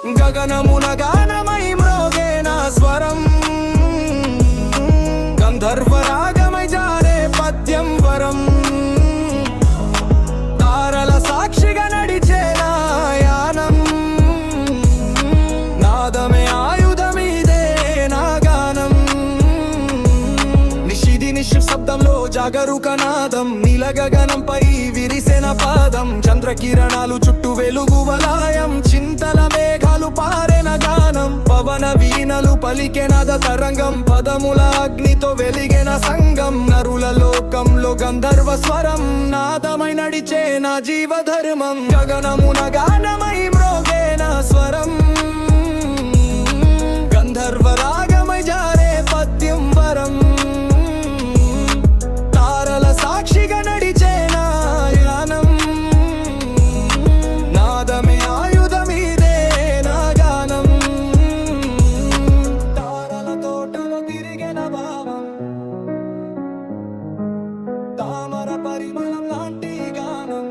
గగనమున గానమై మ్రోగే నా స్వరం, గంధర్వరాగమై జారే పద్యం వరం, తారల సాక్షిగా నడిచే నా యానం, నాదమే ఆయుధమిదే నా గానం. నిశ్శబ్దంలో జాగరుక నాదం, నీల గగనంపై విరిసెన పాదం, చంద్రకిరణాలు చుట్టూ వెలుగు వలయం, చింతల మేఘాలు పారెన గానం, పవన వీణలు పలికెనద తరంగం, పదముల అగ్నితో వెలిగెన సంగం, నరుల లోకంలో గంధర్వ స్వరం, నాదమై నడిచే నా జీవధర్మం, గగనమున గానమై మ్రోగే నా స్వరం, గంధర్వ రాగమై జారే పద్యం వరం, సాక్షిగా నడిచే నా యానం, నాదమే ఆయుధమిదే నా గానం. తారల తోటలో తిరిగిన భావం, తామర పరిమళం లాంటి గానం,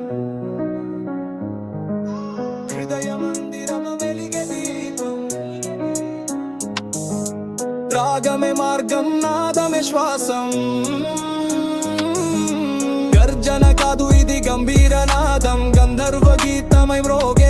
హృదయ మందిరమ వెలిగే దీపం, రాగమే మార్గం, నాదమే శ్వాసం, గర్జన కాదు ఇది గంభీర నాదం, గంధర్వ గీతమై మ్రోగే